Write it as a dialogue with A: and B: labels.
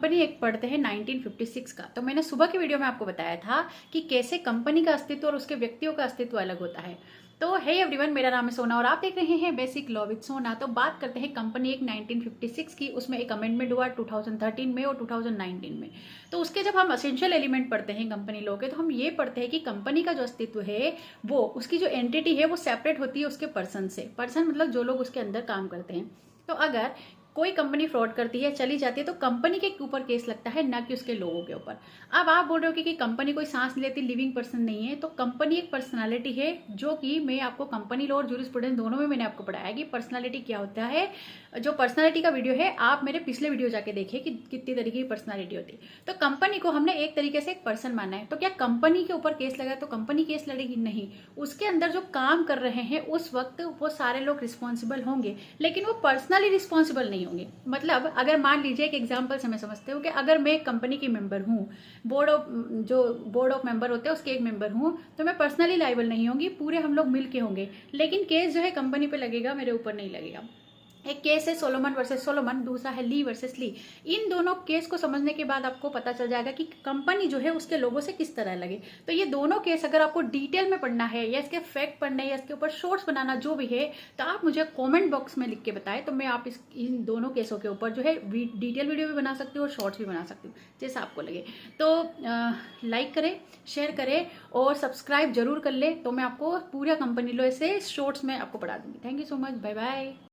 A: Company एक पढ़ते हैं 1956 का। तो मैंने सुबह की वीडियो में आपको बताया था कि कैसे कंपनी का अस्तित्व और उसके व्यक्तियों का अस्तित्व अलग होता है। तो हे एवरीवन, मेरा नाम है सोना और आप देख रहे हैं बेसिक लॉ विद सोना। तो बात करते हैं कंपनी एक 1956 की। उसमें एक अमेंडमेंट हुआ 2013 में और 2019 में। तो उसके जब हम असेंशियल एलिमेंट पढ़ते हैं कंपनी लॉ के, तो हम ये पढ़ते हैं कि कंपनी का जो अस्तित्व है वो उसकी जो एंटिटी है वो सेपरेट होती है उसके पर्सन से। पर्सन मतलब जो लोग उसके अंदर काम करते हैं। तो अगर कोई कंपनी फ्रॉड करती है, चली जाती है, तो कंपनी के ऊपर केस लगता है, ना कि उसके लोगों के ऊपर। अब आप बोल रहे हो कि कंपनी कोई सांस नहीं लेती, लिविंग पर्सन नहीं है। तो कंपनी एक पर्सनालिटी है, जो कि मैं आपको कंपनी लॉ और जूरिस्प्रूडेंस दोनों में मैंने आपको पढ़ाया कि पर्सनालिटी क्या होता है। जो पर्सनालिटी का वीडियो है आप मेरे पिछले वीडियो जाके देखिए कि कितनी तरीके की पर्सनालिटी होती है। तो कंपनी को हमने एक तरीके से एक पर्सन माना है। तो क्या कंपनी के ऊपर केस लगा तो कंपनी केस लड़ेगी? नहीं। उसके अंदर जो काम कर रहे हैं उस वक्त वो सारे लोग रिस्पॉन्सिबल होंगे, लेकिन वो पर्सनली रिस्पॉन्सिबल नहीं होंगे। मतलब अगर मान लीजिए एक एग्जांपल से मैं समझते हूँ कि अगर मैं एक कंपनी की मेंबर हूँ, बोर्ड ऑफ मेंबर होते हैं उसके एक मेंबर हूँ, तो मैं पर्सनली लाइबल नहीं होंगी, पूरे हम लोग मिल के होंगे। लेकिन केस जो है कंपनी पे लगेगा, मेरे ऊपर नहीं लगेगा। एक केस है सोलोमन वर्सेस सोलोमन, दूसरा है ली वर्सेस ली। इन दोनों केस को समझने के बाद आपको पता चल जाएगा कि कंपनी जो है उसके लोगों से किस तरह लगे। तो ये दोनों केस अगर आपको डिटेल में पढ़ना है या इसके फैक्ट पढ़ने या इसके ऊपर शॉर्ट्स बनाना जो भी है, तो आप मुझे कमेंट बॉक्स में लिख के बताएं। तो मैं आप इन दोनों केसों के ऊपर जो है डिटेल वीडियो भी बना सकती हूँ और शॉर्ट्स भी बना सकती हूँ, जैसा आपको लगे। तो लाइक करें, शेयर करें और सब्सक्राइब जरूर कर ले। तो मैं आपको पूरा कंपनी लॉ से शॉर्ट्स में आपको पढ़ा दूंगी। Thank you so much, bye bye.